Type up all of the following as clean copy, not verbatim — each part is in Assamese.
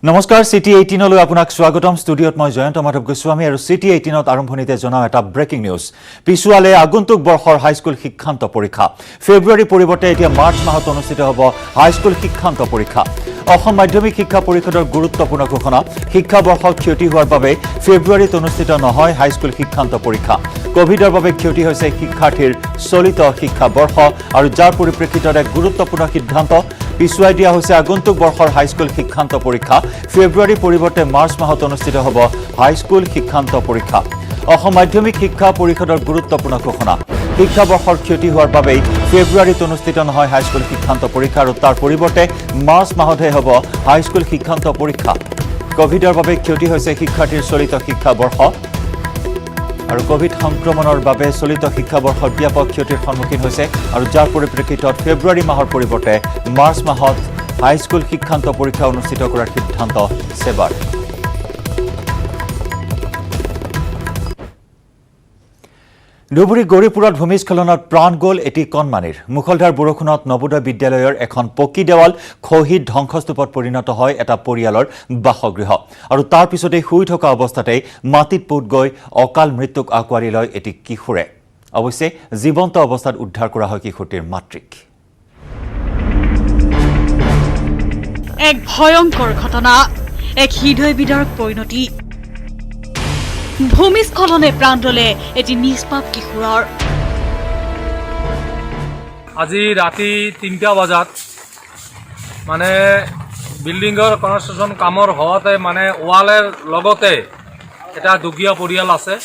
নমস্কাৰ সিটি 18 লৈ আপোনাক স্বাগতম ষ্টুডিঅত মই জয়ন্ত মাধৱ গোস্বামী আৰু সিটি 18ত আৰম্ভণিতে জনাও এটা ব্ৰেকিং নিউজ পিছুৱালে আগন্তুক বৰ্ষৰ হাইস্কুল শিক্ষান্ত পৰীক্ষা ফেব্ৰুৱাৰী পৰিৱৰ্তে এতিয়া মাৰ্চ মাহত অনুষ্ঠিত হ'ব হাইস্কুল শিক্ষান্ত পৰীক্ষা অসম মাধ্যমিক শিক্ষা পৰিষদৰ গুৰুত্বপূৰ্ণ ঘোষণা শিক্ষা বৰ্ষৰ ক্ষতি হোৱাৰ বাবে ফেব্ৰুৱাৰীত অনুষ্ঠিত নহয় হাইস্কুল শিক্ষান্ত পৰীক্ষা কোভিডৰ বাবে ক্ষতি হৈছে শিক্ষাৰ্থীৰ চলিত শিক্ষা বৰ্ষ আৰু যাৰ পৰিপ্ৰেক্ষিতত এক গুৰুত্বপূৰ্ণ সিদ্ধান্ত পিছুৱাই দিয়া হৈছে আগন্তুক বৰ্ষৰ হাইস্কুল শিক্ষান্ত পৰীক্ষা ফেব্ৰুৱাৰী পৰিৱৰ্তে মাৰ্চ মাহত অনুষ্ঠিত হ'ব হাইস্কুল শিক্ষান্ত পৰীক্ষা অসম মাধ্যমিক শিক্ষা পৰিষদৰ গুৰুত্বপূৰ্ণ ঘোষণা শিক্ষা বৰ্ষৰ ক্ষতি হোৱাৰ বাবে ফেব্ৰুৱাৰীত অনুষ্ঠিত নহয় হাইস্কুল শিক্ষান্ত পৰীক্ষা আৰু তাৰ পৰিৱৰ্তে মাৰ্চ মাহতহে হ'ব হাইস্কুল শিক্ষান্ত পৰীক্ষা কোভিডৰ বাবে ক্ষতি হৈছে শিক্ষাৰ্থীৰ চলিত শিক্ষা বৰ্ষ আৰু কোভিড সংক্ৰমণৰ বাবে চলিত শিক্ষাবৰ্ষৰ ব্যাপক ক্ষতিৰ সন্মুখীন হৈছে আৰু যাৰ পৰিপ্ৰেক্ষিতত ফেব্ৰুৱাৰী মাহৰ পৰিৱৰ্তে মাৰ্চ মাহত হাইস্কুল শিক্ষান্ত পৰীক্ষা অনুষ্ঠিত কৰাৰ সিদ্ধান্ত সেবাৰ ধুবুৰী গৌৰীপুৰত ভূমিস্খলনত প্ৰাণ গ'ল এটি কণমানিৰ মুখলধাৰ বৰষুণত নবোদয় বিদ্যালয়ৰ এখন পকী দেৱাল খহি ধ্বংসস্তূপত পৰিণত হয় এটা পৰিয়ালৰ বাসগৃহ আৰু তাৰ পিছতে শুই থকা অৱস্থাতে মাটিত পোত গৈ অকাল মৃত্যুক আকোৱাৰি লয় এটি কিশোৰে অৱশ্যে জীৱন্ত অৱস্থাত উদ্ধাৰ কৰা হয় কিশোৰটিৰ মাতৃক এক ভয়ংকৰ ঘটনা এক হৃদয় বিদাৰক পৰিণতি ভূমিস্খলনে প্ৰাণ ল'লে এটি নিষ্পাপ কিশোৰৰ আজি ৰাতি ৩টা বজাত মানে বিল্ডিঙৰ কনষ্ট্ৰাকশ্যন কামৰ হোৱাতে মানে ৱালৰ লগতে এটা দুখীয়া পৰিয়াল আছে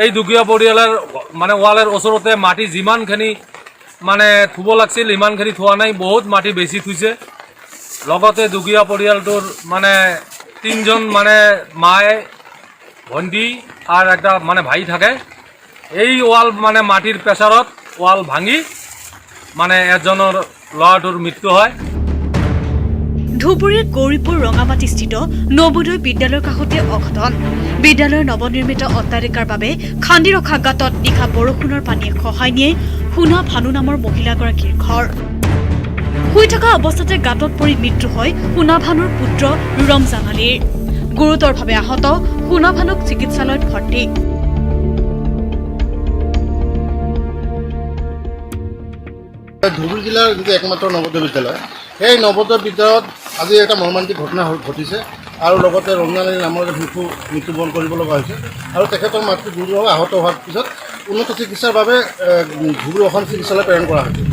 এই দুখীয়া পৰিয়ালৰ মানে ৱালৰ ওচৰতে মাটি যিমানখিনি মানে থুব লাগিছিল ইমানখিনি থোৱা নাই বহুত মাটি বেছি থৈছে লগতে দুখীয়া পৰিয়ালটোৰ মানে ৩জন মানে মায়ে ভণ্টি আর একটা মানে ভাই থাকে এই ওয়াল মানে মাটির প্রেসারত ওয়াল ভাঙি মানে এজনের ল'ৰাটোৰ মৃত্যু হয় ধুবুৰীৰ গৌৰীপুৰ ৰঙামাটিস্থিত নবোদয় বিদ্যালয়ৰ কাষতে অঘটন বিদ্যালয়ৰ নৱনিৰ্মিত অট্টালিকাৰ বাবে খান্দি ৰখা গাঁতত নিশা বৰষুণৰ পানীয়ে খহাই নিয়ে সোণা ভানু নামৰ মহিলাগৰাকীৰ ঘৰ শুই থকা অৱস্থাতে গাঁতত পৰি মৃত্যু হয় সোণা ভানুৰ পুত্ৰ ৰমজান আলীৰ গুৰুতৰভাৱে আহত সোণা ভানুক চিকিৎসালয়ত ভৰ্তি ধুবুৰী জিলাৰ যিটো একমাত্ৰ নবোদয় বিদ্যালয় সেই নবোদয় বিদ্যালয়ত আজি এটা মৰ্মান্তিক ঘটনা ঘটিছে আৰু লগতে ৰমজান আলী নামৰ মৃত্যুবৰণ কৰিব লগা হৈছে আৰু তেখেতৰ মাতৃ গুৰুতৰভাৱে আহত হোৱাৰ পিছত উন্নত চিকিৎসাৰ বাবে ধুবুৰী অসম চিকিৎসালয় প্ৰেৰণ কৰা হৈছে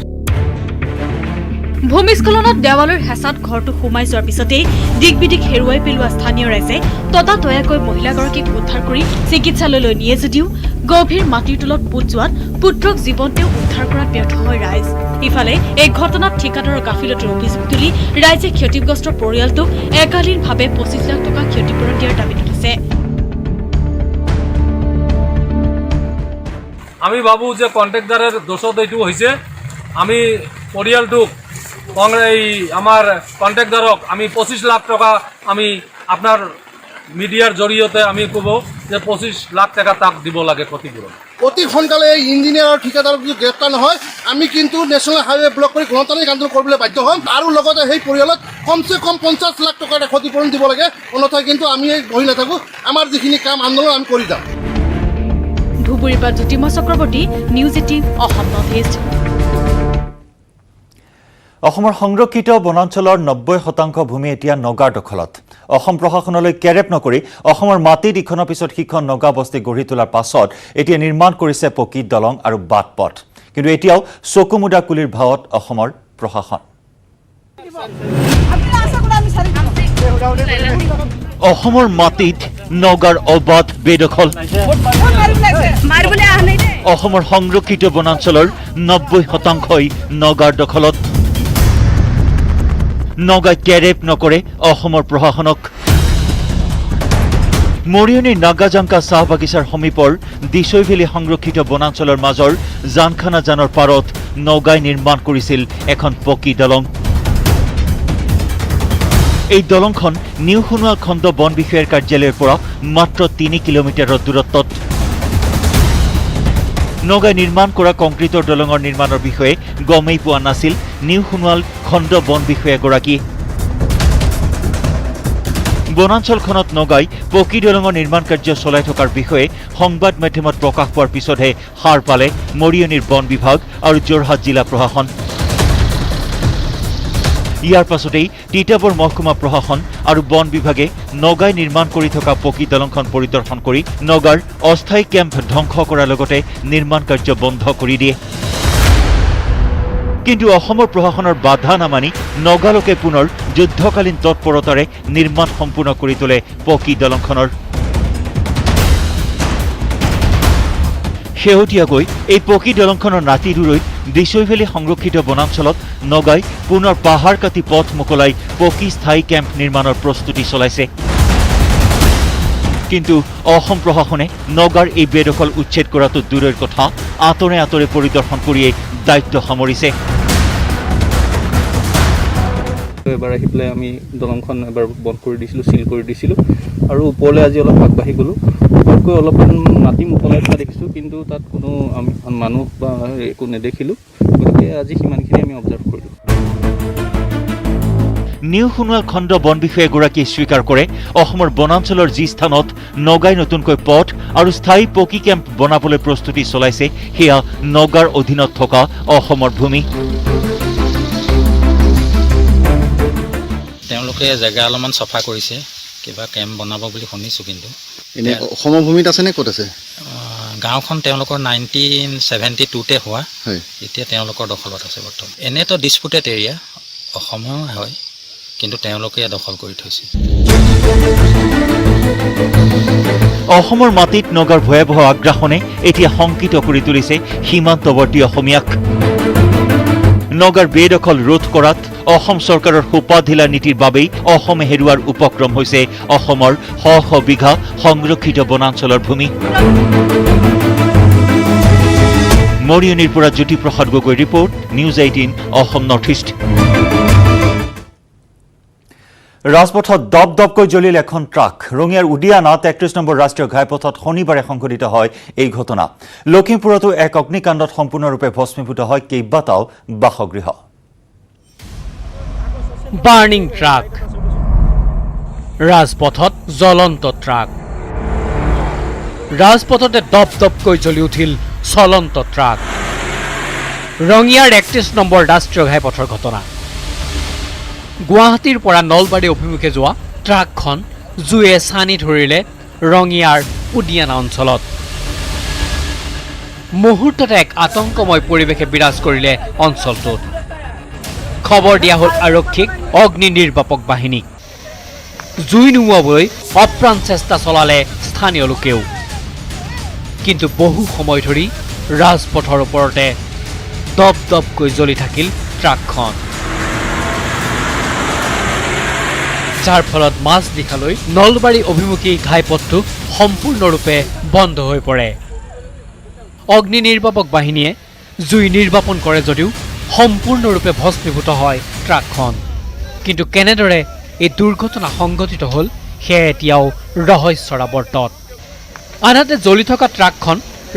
ভূমিস্খলনত দেৱালৰ হেঁচাত ঘৰটো সোমাই যোৱাৰ পিছতেই দিক বিদিক হেৰুৱাই পেলোৱা স্থানীয় ৰাইজে ততাতৈয়াকৈ মহিলাগৰাকীক উদ্ধাৰ কৰি চিকিৎসালয়লৈ নিয়ে যদিও গভীৰ মাটিৰ তলত পোত যোৱাত পুত্ৰক জীৱনতেও উদ্ধাৰ কৰাত ব্যৰ্থ হয় ৰাইজ ইফালে এই ঘটনাত ঠিকাদাৰৰ গাফিলতিৰ অভিযোগ তুলি ৰাইজে ক্ষতিগ্ৰস্ত পৰিয়ালটোক একালীনভাৱে 25 লাখ টকা ক্ষতিপূৰণ দিয়াৰ দাবী তুলিছে আমি ভাবো যে কন্ট্ৰেক্টদাৰৰ দোষত এইটো হৈছে আমি পৰিয়ালটোক এই আমার কন্ট্রাক্টরক আমি 25 লাখ টাকা আমি আপনার মিডিয়ার জড়িয়তে আমি কব যে 25 লাখ টাকা তাক দিব লাগে ক্ষতিপূরণ অতি সোনকালে এই ইঞ্জিনিয়াৰ আৰু ঠিকাদাৰক যদি গ্ৰেপ্তাৰ নহয় আমি কিন্তু নেশ্যনেল হাইৱে ব্লক কৰি গণতান্ত্ৰিক আন্দোলন কৰিবলৈ বাধ্য হ'ম আৰু লগতে সেই পৰিয়ালত কমচে কম 50 লাখ টকাৰ ক্ষতিপূৰণ দিব লাগে অন্যথায় কিন্তু আমি বহি নাথাকোঁ আমাৰ যিখিনি কাম আন্দোলন আমি কৰি যাম ধুবুৰীৰ পৰা Jyotirmoy Chakraborty news 18 Assam north east অসমৰ সংৰক্ষিত বনাঞ্চলৰ 90% ভূমি এতিয়া নগাৰ দখলত অসম প্ৰশাসনলৈ কেৰেপ নকৰি অসমৰ মাটিত ইখনৰ পিছত সিখন নগা বস্তি গঢ়ি তোলাৰ পাছত এতিয়া নিৰ্মাণ কৰিছে পকী দলং আৰু বাট পথ কিন্তু এতিয়াও চকুমুদা কুলিৰ ভাৱত অসমৰ প্ৰশাসন অসমৰ মাটিত নগাৰ অবাধ বেদখল অসমৰ সংৰক্ষিত বনাঞ্চলৰ 90%ই নগাৰ দখলত নগাই কেৰেপ নকৰে অসমৰ প্ৰশাসনক মৰিয়নিৰ নাগাজাংকা চাহ বাগিচাৰ সমীপৰ দিছৈভেলী সংৰক্ষিত বনাঞ্চলৰ মাজৰ জানখানা জানৰ পাৰত নগাই নিৰ্মাণ কৰিছিল এখন পকী দলং এই দলংখন নিউ সোণোৱাল খণ্ড বন বিষয়াৰ কাৰ্যালয়ৰ পৰা মাত্ৰ 3 কিলোমিটাৰৰ দূৰত্বত নগাই নিৰ্মাণ কৰা কংক্ৰিটৰ দলঙৰ নিৰ্মাণৰ বিষয়ে গমেই পোৱা নাছিল নিউ সোণোৱাল খণ্ড বন বিষয়াগৰাকী বনাঞ্চলখনত নগাই পকী দলঙৰ নিৰ্মাণ কাৰ্য চলাই থকাৰ বিষয়ে সংবাদ মাধ্যমত প্ৰকাশ পোৱাৰ পিছতহে সাৰ পালে মৰিয়নিৰ বন বিভাগ আৰু যোৰহাট জিলা প্ৰশাসন। ইয়াৰ পাছতেই তিতাবৰ মহকুমা প্ৰশাসন আৰু বন বিভাগে নগাই নিৰ্মাণ কৰি থকা পকী দলংখন পৰিদৰ্শন কৰি নগাৰ অস্থায়ী কেম্প ধ্বংস কৰাৰ লগতে নিৰ্মাণ কাৰ্য বন্ধ কৰি দিয়ে। কিন্তু অসমৰ প্ৰশাসনৰ বাধা নামানি নগালোকে পুনৰ যুদ্ধকালীন তৎপৰতাৰে নিৰ্মাণ সম্পূৰ্ণ কৰি তোলে পকী দলংখনৰ। শেহতীয়াকৈ এই পকী দলংখনৰ নাতিদূৰৈত দিছৈভেলী সংৰক্ষিত বনাঞ্চলত নগাই পুনৰ পাহাৰ কাটি পথ মোকলাই পকী স্থায়ী কেম্প নিৰ্মাণৰ প্ৰস্তুতি চলাইছে। কিন্তু অসম প্ৰশাসনে নগাৰ এই বেদখল উচ্ছেদ কৰাটো দূৰৰ কথা, আঁতৰে আঁতৰে পৰিদৰ্শন কৰিয়ে দায়িত্ব সামৰিছে। এবাৰ আহি পেলাই আমি দলংখন এবাৰ বন্ধ কৰি দিছিলোঁ, চিল কৰি দিছিলোঁ আৰু ওপৰলৈ আজি অলপ আগবাঢ়ি গ'লোঁ। ওপৰতকৈ অলপমান মাটি মোকলাই থোৱা দেখিছোঁ, কিন্তু তাত কোনো আমি মানুহ বা একো নেদেখিলোঁ। গতিকে আজি সিমানখিনি আমি অবজাৰ্ভ কৰিলোঁ। নিউ সোণোৱাল খণ্ড বন বিষয়াগৰাকীয়ে স্বীকাৰ কৰে, অসমৰ বনাঞ্চলৰ যি স্থানত নগাই নতুনকৈ পথ আৰু স্থায়ী পকী কেম্প বনাবলৈ প্ৰস্তুতি চলাইছে সেয়া নগাৰ অধীনত থকা অসমৰ ভূমি। তেওঁলোকে জেগা অলপমান চফা কৰিছে, কিবা কেম্প বনাব বুলি শুনিছোঁ। কিন্তু এনে অসমৰ ভূমিত আছে নে ক'ত আছে? গাঁওখন তেওঁলোকৰ 1972তে হোৱা, হয়, এতিয়া তেওঁলোকৰ দখলত আছে বৰ্তমান। এনেতো ডিছপুটেড এৰিয়া অসমৰ হয়, কিন্তু তেওঁলোকে দখল কৰি থৈছে। অসমৰ মাটিত নগাৰ ভয়াৱহ আগ্ৰাসনে এতিয়া শংকিত কৰি তুলিছে সীমান্তৱৰ্তী অসমীয়াক। নগাৰ বেদখল ৰোধ কৰাত অসম চৰকাৰৰ সোপাঢিলা নীতিৰ বাবেই অসমে হেৰুৱাৰ উপক্ৰম হৈছে অসমৰ শ শ বিঘা সংৰক্ষিত বনাঞ্চলৰ ভূমি। মৰিয়নিৰ পৰা Jyotiprasad Gogoi report, news 18 Assam north east. ৰাজপথত দপদপকৈ জ্বলিল এখন ট্ৰাক। ৰঙিয়াৰ উদিয়ানা 33 নম্বৰ ৰাষ্ট্ৰীয় ঘাইপথত শনিবাৰে সংঘটিত হয় এই ঘটনা। লখিমপুৰতো এক অগ্নিকাণ্ডত সম্পূৰ্ণৰূপে ভস্মীভূত হয় কেইবাটাও বাসগৃহ। বাৰ্ণিং ট্ৰাক, ৰাজপথত জ্বলন্ত ট্ৰাক। ৰাজপথতে দপদপকৈ জ্বলি উঠিল চলন্ত ট্ৰাক। ৰঙিয়াৰ 31 নম্বৰ ৰাষ্ট্ৰীয় ঘাইপথৰ ঘটনা। গুৱাহাটীৰ পৰা নলবাৰী অভিমুখে যোৱা ট্ৰাকখন জুয়ে ছানি ধৰিলে ৰঙিয়াৰ উদিয়ানা অঞ্চলত। মুহূৰ্ততে এক আতংকময় পৰিৱেশে বিৰাজ কৰিলে অঞ্চলটোত। খবৰ দিয়া হ'ল আৰক্ষীক, অগ্নি নিৰ্বাপক বাহিনীক। জুই নুমুৱাবলৈ অপ্ৰাণ চেষ্টা চলালে স্থানীয় লোকেও, কিন্তু বহু সময় ধৰি ৰাজপথৰ ওপৰতে দপদপকৈ জ্বলি থাকিল ট্ৰাকখন, যাৰ ফলত মাজনিশালৈ নলবাৰী অভিমুখী ঘাইপথটো সম্পূৰ্ণৰূপে বন্ধ হৈ পৰে। অগ্নি নিৰ্বাপক বাহিনীয়ে জুই নিৰ্বাপন কৰে যদিও সম্পূৰ্ণৰূপে ভস্মীভূত হয় ট্ৰাকখন। কিন্তু কেনেদৰে এই দুৰ্ঘটনা সংঘটিত হ'ল সেয়া এতিয়াও ৰহস্যৰ আৱৰ্তত। আনহাতে জ্বলি থকা ট্ৰাকখন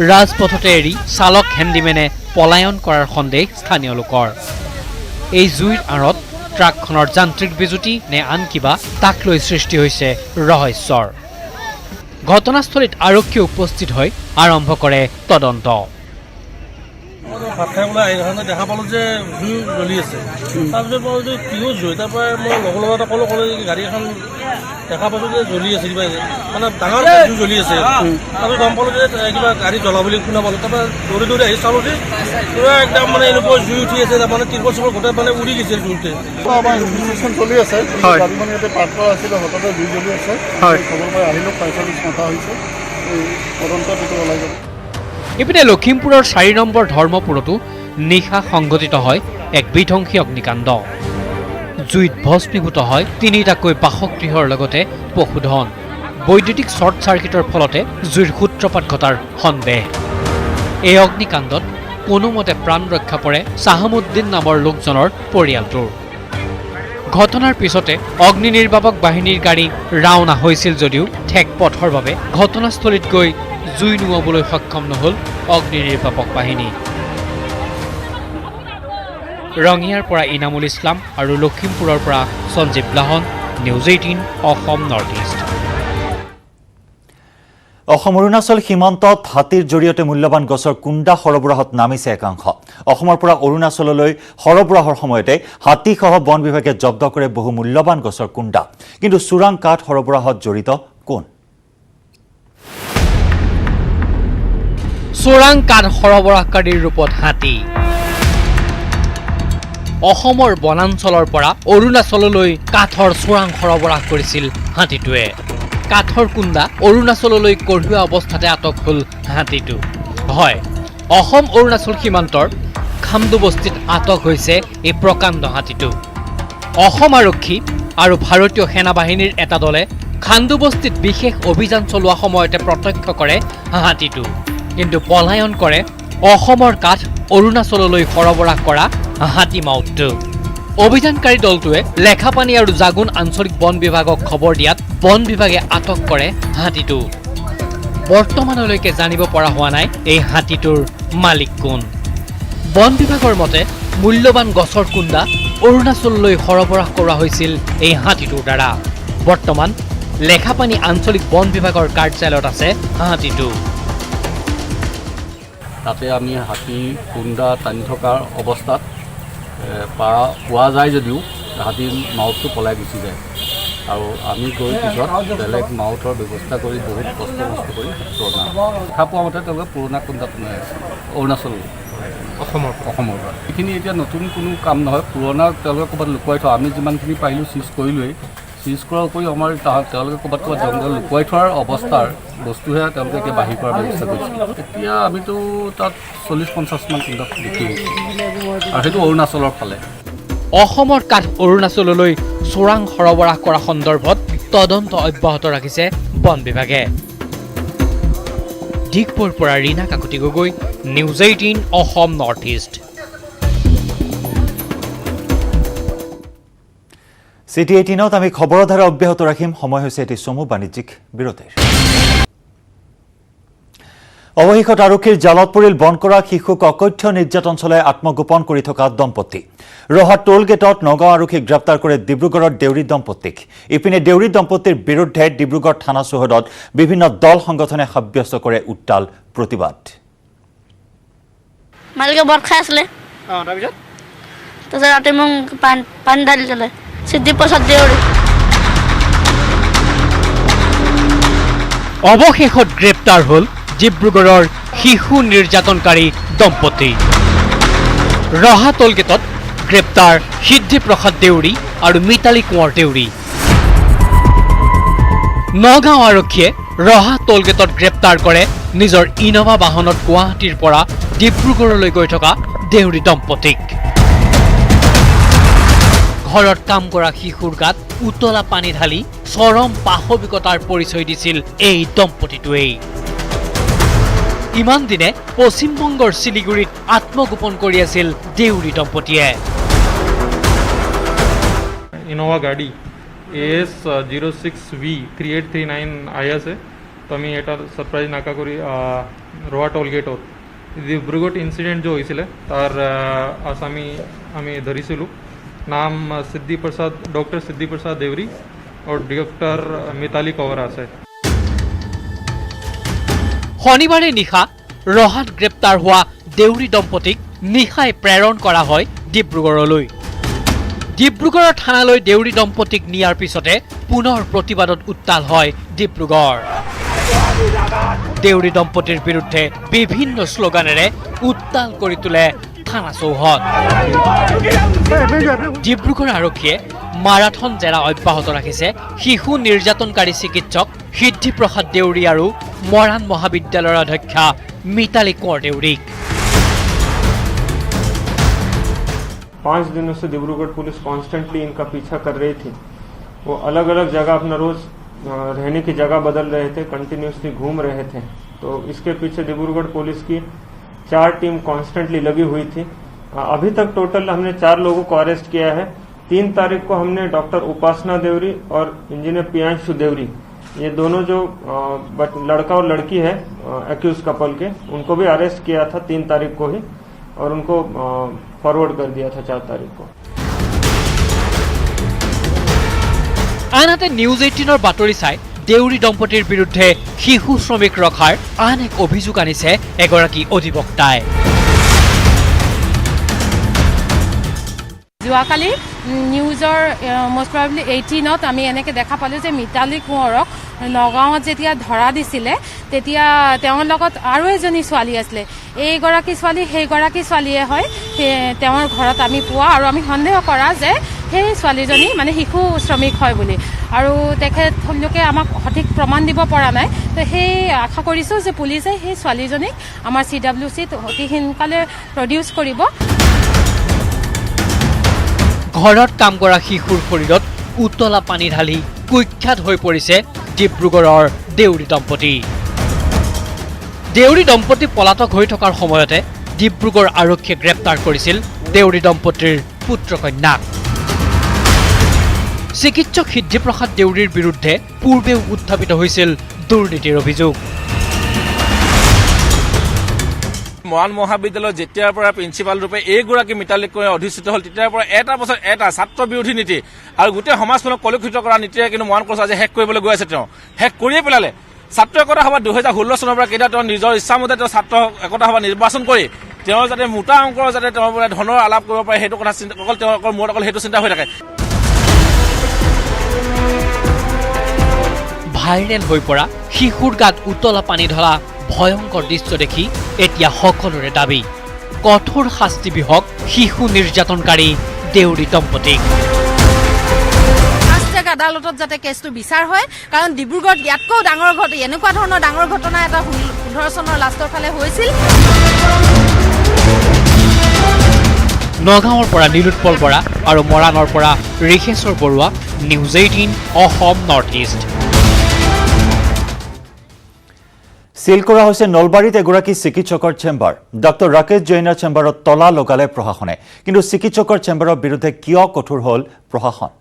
ৰাজপথতে এৰি চালক হেণ্ডিমেনে পলায়ন কৰাৰ সন্দেহ স্থানীয় লোকৰ। এই জুইৰ আঁৰত ট্ৰাকখনৰ যান্ত্ৰিক বিজুতি নে আন কিবা, তাক লৈ সৃষ্টি হৈছে ৰহস্যৰ। ঘটনাস্থলীত আৰক্ষী উপস্থিত হৈ আৰম্ভ কৰে তদন্ত। ভাত খাই পেলাই আহি দেখা পালোঁ যে জুই জ্বলি আছে। তাৰপিছত মই যে কিহৰ জুই, তাৰপৰা মই লগৰ এটা ক'লোঁ গাড়ী এখন দেখা পাইছোঁ যে জ্বলি আছে, কিবা মানে ডাঙৰ জুই জ্বলি আছে। তাৰপিছত গম পালোঁ যে কিবা গাড়ী জ্বলা বুলি শুনা পালোঁ। তাৰপৰা দৌৰি দৌৰি আহি চালোঁ যে পুৰা একদম মানে এনেকুৱা জুই উঠি আছে, তাৰমানে তিৰপল চিৰপল গোটেই মানে উৰি গৈছে জুইতে। আমাৰ ইনভেষ্টিগেশ্যন চলি আছে। গাড়ীখন ইয়াতে পাৰ্ক কৰা আছিলে, হঠাতে জুই জ্বলি আছে। খবৰ পাই আহিলোঁ, 45 ঘণ্টা হৈছে, তদন্ত পিছত ওলাই যাব। ইপিনে লখিমপুৰৰ 4 নম্বৰ ধৰ্মপুৰতো নিশা সংঘটিত হয় এক বিধ্বংসী অগ্নিকাণ্ড। জুইত ভস্মীভূত হয় 3টাকৈ বাসগৃহৰ লগতে পশুধন। বৈদ্যুতিক শ্বৰ্ট চাৰ্কিটৰ ফলতে জুইৰ সূত্ৰপাত ঘটাৰ সন্দেহ। এই অগ্নিকাণ্ডত কোনোমতে প্ৰাণ ৰক্ষা পৰে চাহামুদ্দিন নামৰ লোকজনৰ পৰিয়ালটোৰ। ঘটনাৰ পিছতে অগ্নি নিৰ্বাপক বাহিনীৰ গাড়ী ৰাওনা হৈছিল যদিও ঠেক পথৰ বাবে ঘটনাস্থলীত গৈ জুই নুমুৱাবলৈ সক্ষম নহ'ল অগ্নি নিৰ্বাপক বাহিনী। ৰঙিয়াৰ পৰা ইনামুল ইছলাম আৰু লখিমপুৰৰ পৰা Sanjeev Lahon, news 18 Assam north east. Assam Arunachal সীমান্তত হাতীৰ জৰিয়তে মূল্যৱান গছৰ কুণ্ডা সৰবৰাহত নামিছে একাংশ। অসমৰ পৰা অৰুণাচললৈ সৰবৰাহৰ সময়তে হাতীসহ বন বিভাগে জব্দ কৰে বহু মূল্যৱান গছৰ কুণ্ডা। কিন্তু চোৰাং কাঠ সৰবৰাহত জড়িত কোন? চোৰাং কাঠ সৰবৰাহকাৰীৰ ৰূপত হাতী। অসমৰ বনাঞ্চলৰ পৰা অৰুণাচললৈ কাঠৰ চোৰাং সৰবৰাহ কৰিছিল হাতীটোৱে। কাঠৰ কুণ্ডা অৰুণাচললৈ কঢ়িওৱা অৱস্থাতে আটক হ'ল হাতীটো। হয়, অসম অৰুণাচল সীমান্তৰ খামদু বস্তিত আটক হৈছে এই প্ৰকাণ্ড হাতীটো। অসম আৰক্ষী আৰু ভাৰতীয় সেনাবাহিনীৰ এটা দলে খামদু বস্তিত বিশেষ অভিযান চলোৱা সময়তে প্ৰত্যক্ষ কৰে হাতীটো। কিন্তু পলায়ন কৰে অসমৰ কাঠ অৰুণাচললৈ সৰবৰাহ কৰা হাতী মাউতটো। অভিযানকাৰী দলটোৱে লেখাপানী আৰু জাগুন আঞ্চলিক বন বিভাগক খবৰ দিয়াত বন বিভাগে আটক কৰে হাতীটো। বৰ্তমানলৈকে জানিব পৰা হোৱা নাই এই হাতীটোৰ মালিক কোন। বন বিভাগৰ মতে মূল্যৱান গছৰ কুণ্ডা অৰুণাচললৈ সৰবৰাহ কৰা হৈছিল এই হাতীটোৰ দ্বাৰা। বৰ্তমান লেখাপানী আঞ্চলিক বন বিভাগৰ কাৰ্যালয়ত আছে হাতীটো। তাতে আমি হাতী কুণ্ডা টানি থকাৰ অৱস্থাত পোৱা যায় যদিও হাতীৰ মাউতটো পলাই গুচি যায় আৰু আমি গৈ পিছত বেলেগ মাউতৰ ব্যৱস্থা কৰি বহুত কষ্ট কৰি দেখা পোৱা মতে তেওঁলোকে পুৰণা কুণ্ডাটো নাই অৰুণাচল অসমৰ পৰা। এইখিনি এতিয়া নতুন কোনো কাম নহয়, পুৰণা তেওঁলোকে ক'ৰবাত লুকুৱাই থোৱা। আমি যিমানখিনি পাৰিলোঁ চিজ কৰিলোৱেই। চিজ কৰাৰ উপৰিও আমাৰ তেওঁলোকে ক'ৰবাত জংঘল লুকুৱাই থোৱাৰ অৱস্থাৰ বস্তুহে তেওঁলোকে এতিয়া বাহিৰ কৰাৰ ব্যৱস্থা কৰিছে। এতিয়া আমিতো তাত 40-50 মান কুণ্ডা বিক্ৰী কৰিছোঁ আৰু সেইটো অৰুণাচলৰ ফালে। অসমৰ কাঠ অৰুণাচললৈ চোৰাং সৰবৰাহ কৰা সন্দৰ্ভত তদন্ত অব্যাহত ৰাখিছে বন বিভাগে। দিগপুৰ পৰা Rina Kakati Gogoi, news 18 Assam north east. City 18ত আমি খবৰৰ ধাৰা অব্যাহত ৰাখিম। সময় হৈছে এটি চমু বাণিজ্যিক বিৰতিৰ। অৱশেষত আৰক্ষীৰ জালত পৰিল বনকৰা শিশুক অকথ্য নিৰ্যাতন চলাই আত্মগোপন কৰি থকা দম্পতি। ৰহা টোল গেটত নগাঁও আৰক্ষীক গ্ৰেপ্তাৰ কৰে ডিব্ৰুগড়ৰ দেউৰী দম্পতিক। ইপিনে দেউৰী দম্পতিৰ বিৰুদ্ধে ডিব্ৰুগড় থানা চৌহদত বিভিন্ন দল সংগঠনে সাব্যস্ত কৰে উত্তাল প্ৰতিবাদ। মালিকে বট খাই আছিলে, তাৰপিছত ৰাতি মোক পানী ঢালি দিলে। সিদ্ধি প্ৰসাদ দেউৰী। অৱশেষত গ্ৰেপ্তাৰ হ'ল ডিব্ৰুগড়ৰ শিশু নিৰ্যাতনকাৰী দম্পতি। ৰহা টোল গেটত গ্ৰেপ্তাৰ সিদ্ধি প্ৰসাদ দেউৰী আৰু মিতালী কোঁৱৰ দেউৰী। নগাঁও আৰক্ষীয়ে ৰহা টোল গেটত গ্ৰেপ্তাৰ কৰে নিজৰ ইন'ভা বাহনত গুৱাহাটীৰ পৰা ডিব্ৰুগড়লৈ গৈ থকা দেউৰী দম্পতিক। ঘৰত কাম কৰা শিশুৰ গাত উতলা পানী ঢালি চৰম পাশবিকতাৰ পৰিচয় দিছিল এই দম্পতিটোৱেই। ইমান দিনে পশ্চিমবংগৰ শিলিগুৰিত আত্মগোপন কৰি আছিল দেউৰী দম্পতিয়ে। ইনোভা গাড়ি AS 06V 3839 আহি আছে। তো আমি এটা সারপ্রাইজ নাকা কৰি ৰহা টোল গেটত ডিব্ৰুগড় ইনসিডেন্ট যে হৈছিলে তাৰ আসামি আমি ধৰিছিলোঁ। নাম ডক্টৰ সিদ্ধি প্ৰসাদ দেউৰী আৰু ডক্টৰ মিতালী কোঁৱৰ আছে। শনিবাৰে নিশা ৰহাত গ্ৰেপ্তাৰ হোৱা দেউৰী দম্পতিক নিশাই প্ৰেৰণ কৰা হয় ডিব্ৰুগড়লৈ। ডিব্ৰুগড়ৰ থানালৈ দেউৰী দম্পতিক নিয়াৰ পিছতে পুনৰ প্ৰতিবাদত উত্তাল হয় ডিব্ৰুগড়। দেউৰী দম্পতিৰ বিৰুদ্ধে বিভিন্ন শ্লোগানেৰে উত্তাল কৰি তোলে থানা চৌহদ। ডিব্ৰুগড় আৰক্ষীয়ে মাৰাথন জেৰা অব্যাহত ৰাখিছে শিশু নিৰ্যাতনকাৰী চিকিৎসক সিদ্ধি প্ৰসাদ দেউৰী আৰু মৰাণ মহাবিদ্যালয়ৰ অধ্যক্ষা মিতালী কোঁৱৰ দেউৰীক। 5 दिनों से डिब्रूगढ़ पुलिस कॉन्स्टेंटली इनका पीछा कर रही थी। वो अलग अलग जगह अपना रोज रहने की जगह बदल रहे थे, कंटिन्यूसली घूम रहे थे। तो इसके पीछे डिब्रूगढ़ पुलिस की 4 टीम कॉन्स्टेंटली लगी हुई थी। अभी तक टोटल हमने 4 लोगों को अरेस्ट किया है। 3 तारीख को हमने डॉक्टर उपासना देवरी और इंजीनियर प्रियांशु देवरी, ये दोनों जो लड़का और लड़की है एक्यूज कपल के, उनको भी अरेस्ट किया था 3 तारीख को ही और उनको फॉरवर्ड कर दिया था 4 तारीख को। আনহাতে নিউজ 18ৰ বাতৰি চাই দেউৰী দম্পতীৰ বিৰুদ্ধে শিশু শ্ৰমিক ৰখাৰ আন এক অভিযোগ আনিছে এগৰাকী অধিবক্তাই। যোৱাকালি নিউজৰ মষ্ট প্ৰবেবলি 18ত আমি এনেকৈ দেখা পালোঁ যে মিতালী কোঁৱৰক নগাঁৱত যেতিয়া ধৰা দিছিলে তেতিয়া তেওঁৰ লগত আৰু এজনী ছোৱালী আছিলে। এইগৰাকী ছোৱালী সেইগৰাকী ছোৱালীয়ে হয় তেওঁৰ ঘৰত আমি পোৱা, আৰু আমি সন্দেহ কৰা যে সেই ছোৱালীজনী মানে শিশু শ্ৰমিক হয় বুলি, আৰু তেখেতলোকে আমাক সঠিক প্ৰমাণ দিব পৰা নাই। তো সেই আশা কৰিছোঁ যে পুলিচে সেই ছোৱালীজনীক আমাৰ CWCত অতি সোনকালে প্ৰডিউচ কৰিব। ঘৰত কাম কৰা শিশুৰ শৰীৰত উতলা পানী ঢালি কুখ্যাত হৈ পৰিছে ডিব্ৰুগড়ৰ দেউৰী দম্পতী। দেউৰী দম্পতী পলাতক হৈ থকাৰ সময়তে ডিব্ৰুগড় আৰক্ষীয়ে গ্ৰেপ্তাৰ কৰিছিল দেউৰী দম্পতীৰ পুত্ৰকন্যাক। চিকিৎসক সিদ্ধিপ্ৰসাদ দেউৰীৰ বিৰুদ্ধে পূৰ্বেও উত্থাপিত হৈছিল দুৰ্নীতিৰ অভিযোগ। মৰাণ মহাবিদ্যালয়ত যেতিয়াৰ পৰা প্ৰিন্সিপাল ৰূপে এইগৰাকী মিতালী কোঁৱৰে অধিষ্ঠিত হ'ল তেতিয়াৰ পৰা এটাৰ পাছত এটা ছাত্ৰ বিৰোধী নীতি আৰু গোটেই সমাজখনক কলুষিত কৰা নীতিৰে কিন্তু মৰাণ কলেজ আজি শেষ কৰিবলৈ গৈ আছে। তেওঁ শেষ কৰিয়ে পেলালে। ছাত্ৰ একতা সভা 2016 চনৰ পৰা কেতিয়া তেওঁ নিজৰ ইচ্ছামতে তেওঁ ছাত্ৰ একতা সভা নিৰ্বাচন কৰি তেওঁৰ যাতে মোটা অংকৰ যাতে তেওঁৰ পৰা ধনৰ আলাপ কৰিব পাৰে সেইটো কথা অকল তেওঁলোকৰ মূৰত অকল সেইটো চিন্তা হৈ থাকে। ভাইৰেল হৈ পৰা শিশুৰ গাত উতলা পানী ঢলা ভয়ংকৰ দৃশ্য দেখি এতিয়া সকলোৰে দাবী কঠোৰ শাস্তি বিহক শিশু নিৰ্যাতনকাৰী দেউৰী দম্পতীক। আদালতত যাতে কেছটো বিচাৰ হয়, কাৰণ ডিব্ৰুগড়ত ইয়াতকৈও ডাঙৰ এনেকুৱা ধৰণৰ ডাঙৰ ঘটনা এটা 15 চনৰ লাষ্টৰ ফালে হৈছিল। নগাঁৱৰ পৰা নীলোৎপল বৰা আৰু মৰাণৰ পৰা Rishiswar Baruah, news 18 Assam north east. সিল কৰা হৈছে নলবাৰীত এগৰাকী চিকিৎসকৰ চেম্বাৰ। ডক্টৰ ৰাকেশ জৈনৰ চেম্বাৰত তলা লগালে প্ৰশাসনে, কিন্তু চিকিৎসকৰ চেম্বাৰৰ বিৰুদ্ধে কিয় কঠোৰ হ'ল প্ৰশাসন?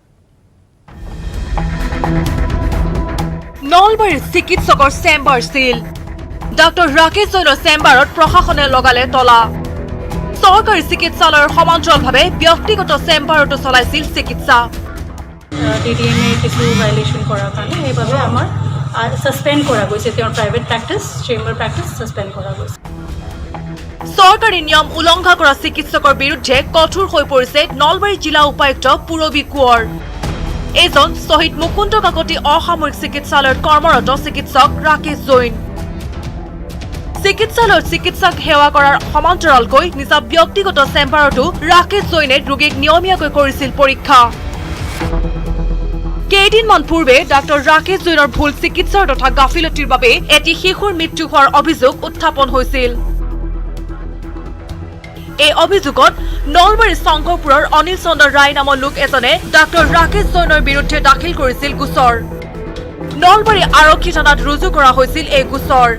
নলবাৰীৰ চিকিৎসকৰ চেম্বাৰ সিল। ডক্টৰ ৰাকেশ জৈনৰ চেম্বাৰত প্ৰশাসনে লগালে তলা। চৰকাৰী চিকিৎসালয়ৰ সমান্তৰালভাৱে ব্যক্তিগত চেম্বাৰতো চলাইছিল চিকিৎসা। DDMA কিছু ভাইলেশ্যন কৰাৰ কাৰণে সেইবাবে আমাৰ সাসপেন্ড কৰা গৈছে, তেওঁৰ private practice chamber practice suspend কৰা গৈছে। চৰকাৰী নিয়ম উলংঘা কৰা চিকিৎসকৰ বিৰুদ্ধে কঠোৰ হৈ পৰিছে নলবাৰী জিলা উপায়ুক্ত পূৰবী কোঁৱৰ। এজন শ্বহীদ মুকুন্দ কাকতি অসামৰিক চিকিৎসালয়ত কৰ্মৰত চিকিৎসক ৰাকেশ জৈন। চিকিৎসালয়ত চিকিৎসক সেৱা কৰাৰ সমান্তৰালকৈ নিজা ব্যক্তিগত চেম্বাৰতো ৰাকেশ জৈনে ৰোগীক নিয়মীয়াকৈ কৰিছিল পৰীক্ষা। কেইদিনমান পূৰ্বে ডাক্তৰ ৰাকেশ জৈনৰ ভুল চিকিৎসাৰ তথা গাফিলতিৰ বাবে এটি শিশুৰ মৃত্যু হোৱাৰ অভিযোগ উত্থাপন হৈছিল। এই অভিযোগত নলবাৰী শংকৰপুৰৰ অনিল চন্দ্ৰ ৰায় নামৰ লোক এজনে ডাক্তৰ ৰাকেশ জৈনৰ বিৰুদ্ধে দাখিল কৰিছিল গোচৰ। নলবাৰী আৰক্ষী থানাত ৰুজু কৰা হৈছিল এই গোচৰ।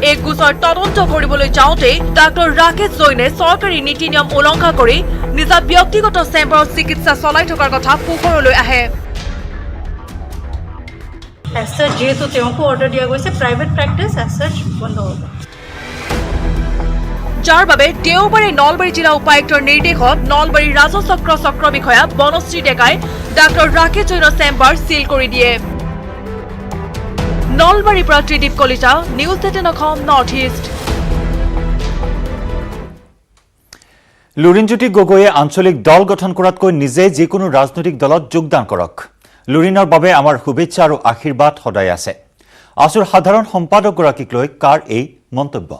এই গোচৰ তদন্ত কৰিবলৈ যাওঁতে ডাক্তৰ ৰাকেশ জৈনে চৰকাৰী নীতি নিয়ম উলংঘা কৰি নিজা ব্যক্তিগত চেম্বাৰত চিকিৎসা চলাই থকাৰ কথা পোহৰলৈ আহে। যিহেতু তেওঁকো অৰ্ডাৰ দিয়া গৈছে, প্ৰাইভেট প্ৰেক্টিছ বন্ধ হ'ব। যাৰ বাবে দেওবাৰে নলবাৰী জিলা উপায়ুক্তৰ নিৰ্দেশত নলবাৰী ৰাজচক্ৰ চক্ৰ বিষয়া বনশ্ৰী ডেকাই ডাক্তৰ ৰাকেশ জৈনৰ চেম্বাৰ সিল কৰি দিয়ে। নলবাৰীৰ পৰা Tridip Kalita, news 18 Assam north east. Lurinjyoti গগৈয়ে আঞ্চলিক দল গঠন কৰাতকৈ নিজে যিকোনো ৰাজনৈতিক দলত যোগদান কৰক। লুৰিণৰ বাবে আমাৰ শুভেচ্ছা আৰু আশীৰ্বাদ সদায় আছে। আছুৰ সাধাৰণ সম্পাদকগৰাকীক লৈ কাৰ এই মন্তব্য?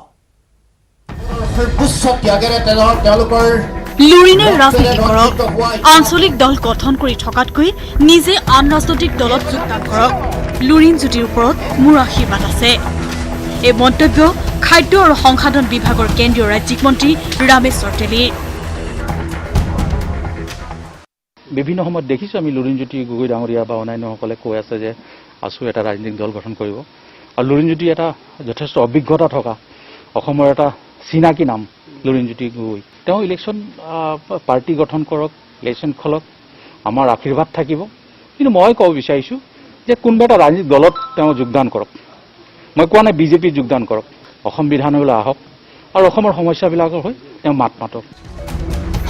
লুৰিণে ৰাজনীতি কৰক, আঞ্চলিক দল গঠন কৰি থকাতকৈ নিজে আন ৰাজনৈতিক দলত যোগদান কৰক। লুৰিণজ্যোতিৰ ওপৰত মোৰ আশীৰ্বাদ আছে। এই মন্তব্য খাদ্য আৰু সংসাধন বিভাগৰ কেন্দ্ৰীয় ৰাজ্যিক মন্ত্ৰী ৰামেশ্বৰ তেলীৰ। বিভিন্ন সময়ত দেখিছোঁ আমি লুৰিণজ্যোতি গগৈ ডাঙৰীয়া বা অন্যান্যসকলে কৈ আছে যে আছু এটা ৰাজনৈতিক দল গঠন কৰিব, আৰু লুৰিণজ্যোতি এটা যথেষ্ট অভিজ্ঞতা থকা অসমৰ এটা চিনাকি নাম লুৰিণজ্যোতি গগৈ। তেওঁ ইলেকশ্যন পাৰ্টি গঠন কৰক, ইলেকশ্যন খেলক, আমাৰ আশীৰ্বাদ থাকিব। কিন্তু মই ক'ব বিচাৰিছোঁ যে কোনোবা এটা ৰাজনৈতিক দলত তেওঁ যোগদান কৰক। মই কোৱা নাই বিজেপিত যোগদান কৰক, অসম বিধানসভালৈ আহক আৰু অসমৰ সমস্যাবিলাকৰ হৈ তেওঁ মাত মাতক।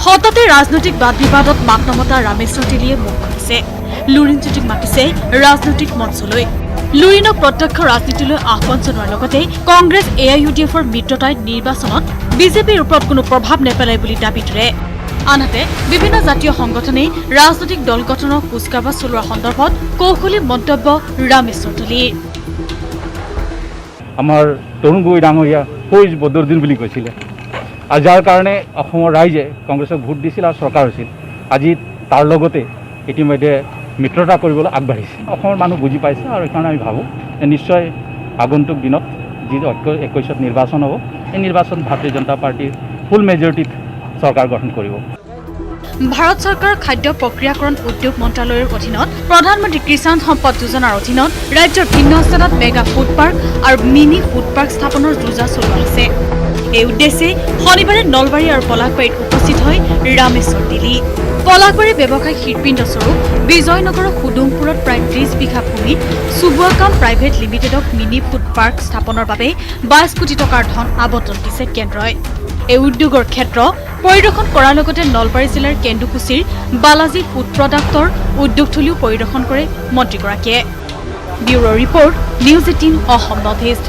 হঠাতে ৰাজনৈতিক বাদ বিবাদত মাত নমতা ৰামেশ্বৰ তেলীয়ে মুখ খুলিছে। লুৰিণ জ্যোতিক মাতিছে ৰাজনৈতিক মঞ্চলৈ। লুৰিণক প্ৰত্যক্ষ ৰাজনীতিলৈ আহ্বান জনোৱাৰ লগতে কংগ্ৰেছ AIUDFৰ মিত্ৰতাই নিৰ্বাচনত বিজেপিৰ ওপৰত কোনো প্ৰভাৱ নেপেলায় বুলি দাবী ধৰে। আনহাতে বিভিন্ন জাতীয় সংগঠনে ৰাজনৈতিক দল গঠনৰ কুচকাৱাজ চলোৱাৰ সন্দৰ্ভত কৌশলী মন্তব্য ৰামেশ্বৰ তেলীৰ। আমাৰ তৰুণ গগৈ ডাঙৰীয়া ফৌজ বদৰুদ্দিন বুলি কৈছিলে, আৰু যাৰ কাৰণে অসমৰ ৰাইজে কংগ্ৰেছক ভোট দিছিল আৰু চৰকাৰ হৈছিল। আজি তাৰ লগতে ইতিমধ্যে মিত্ৰতা কৰিবলৈ আগবাঢ়িছে। অসমৰ মানুহ বুজি পাইছে, আৰু সেইকাৰণে আমি ভাবোঁ যে নিশ্চয় আগন্তুক দিনত যি 21ত নিৰ্বাচন হ'ব, এই নিৰ্বাচন ভাৰতীয় জনতা পাৰ্টিৰ ফুল মেজৰিটিত চৰকাৰ গঠন কৰিব। ভাৰত চৰকাৰৰ খাদ্য প্ৰক্ৰিয়াকৰণ উদ্যোগ মন্ত্ৰালয়ৰ অধীনত প্ৰধানমন্ত্ৰী কিষাণ সম্পদ যোজনাৰ অধীনত ৰাজ্যৰ ভিন্ন স্থানত মেগা ফুড পাৰ্ক আৰু মিনি ফুড পাৰ্ক স্থাপনৰ যোজনা চলোৱা হৈছে। এই উদ্দেশ্যে শনিবাৰে নলবাৰী আৰু পলাশবাৰীত উপস্থিত হয় ৰামেশ্বৰ তেলী। পলাশবাৰীৰ ব্যৱসায়িক হৃদপিণ্ডস্বৰূপ বিজয়নগৰৰ সুডুংপুৰত প্ৰায় 30 বিঘা ভূমিত চুবুৱাকাম প্ৰাইভেট লিমিটেডক মিনি ফুড পাৰ্ক স্থাপনৰ বাবে 22 কোটি টকাৰ ধন আবণ্টন দিছে কেন্দ্ৰই। এই উদ্যোগৰ ক্ষেত্ৰ পৰিদৰ্শন কৰাৰ লগতে নলবাৰী জিলাৰ কেন্দুকুছিৰ বালাজী ফুড প্ৰডাক্টৰ উদ্যোগথলীও পৰিদৰ্শন কৰে মন্ত্ৰীগৰাকীয়ে। Bureau report, news 18 Assam north east.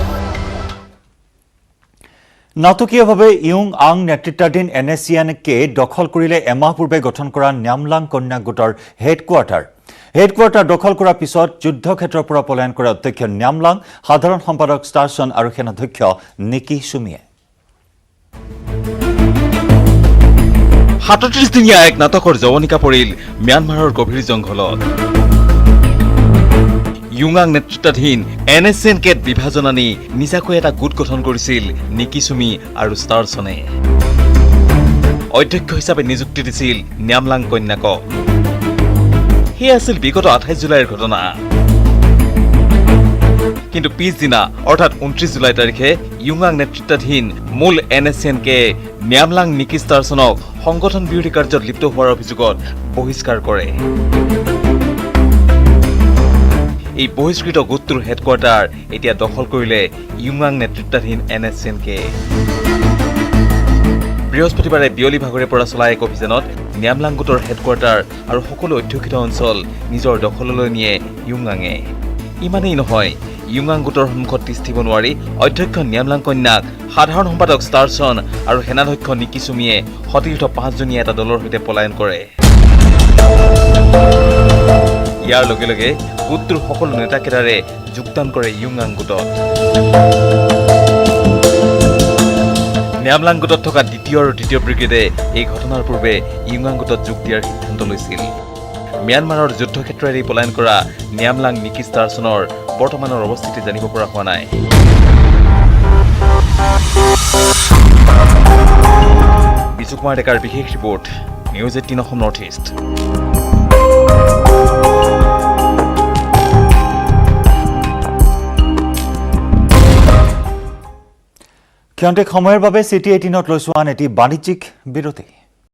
নাটকীয়ভাৱে ইয়ুং আং নেতৃত্বাধীন NSCN-কে দখল কৰিলে এমাহ পূৰ্বে গঠন কৰা ন্যামলাং কন্যা গোটৰ হেডকোৱাৰ্টাৰ দখল কৰাৰ পিছত যুদ্ধক্ষেত্ৰৰ পৰা পলায়ন কৰা অধ্যক্ষ ন্যামলাং, সাধাৰণ সম্পাদক ষ্টাৰছন আৰু সেনাধ্যক্ষ নিকি সুমিয়ে 37দিনীয়া এক নাটকৰ জৱনিকা পৰিল ম্যানমাৰৰ গভীৰ জংঘলত। ইয়ুঙাং নেতৃত্বাধীন NSCN-কেত বিভাজন আনি নিজাকৈ এটা গোট গঠন কৰিছিল নিকি সুমি আৰু ষ্টাৰছনে। অধ্যক্ষ হিচাপে নিযুক্তি দিছিল ন্যামলাং কন্যাকক। সেয়া আছিল বিগত 28 জুলাইৰ ঘটনা। কিন্তু পিছদিনা অৰ্থাৎ 29 জুলাই তাৰিখে ইয়ুঙাং নেতৃত্বাধীন মূল NSCN-কে ন্যামলাং নিকি ষ্টাৰছনক সংগঠন বিৰোধী কাৰ্যত লিপ্ত হোৱাৰ অভিযোগত বহিষ্কাৰ কৰে। এই বহিষ্কৃত গোটটোৰ হেডকোৱাৰ্টাৰ এতিয়া দখল কৰিলে ইয়ুঙাং নেতৃত্বাধীন NSCN-কে। বৃহস্পতিবাৰে বিয়লি ভাগৰে পৰা চলা এক অভিযানত ন্যামলাং গোটৰ হেডকোৱাৰ্টাৰ আৰু সকলো অধ্যুষিত অঞ্চল নিজৰ দখললৈ নিয়ে ইয়ুঙাঙে। ইমানেই নহয়, ইয়ুঙাং গোটৰ সন্মুখত তিষ্ঠিব নোৱাৰি অধ্যক্ষ ন্যামলাং কন্যাক, সাধাৰণ সম্পাদক ষ্টাৰছন আৰু সেনাধ্যক্ষ নিকি সুমিয়ে সতীৰ্থ 5জনীয়া এটা দলৰ সৈতে পলায়ন কৰে। ইয়াৰ লগে লগে গোটটোৰ সকলো নেতাকেইটাৰে যোগদান কৰে ইয়ুঙাং গোটত। ন্যামলাং গোটত থকা 2য় আৰু 3য় ব্ৰিগেডে এই ঘটনাৰ পূৰ্বে ইয়ুঙাং গোটত যোগ দিয়াৰ সিদ্ধান্ত লৈছিল। ম্যানমাৰৰ যুদ্ধক্ষেত্ৰ এৰি পলায়ন কৰা ন্যামলাং নিকি ষ্টাৰছনৰ বৰ্তমানৰ অৱস্থিতি জানিব পৰা হোৱা নাই। বিজু কুমাৰ ডেকাৰ বিশেষ report, news 18 Assam north east. ক্ষন্তেক সময়ৰ বাবে City 18ত লৈছো আন এটি বাণিজ্যিক বিৰতি।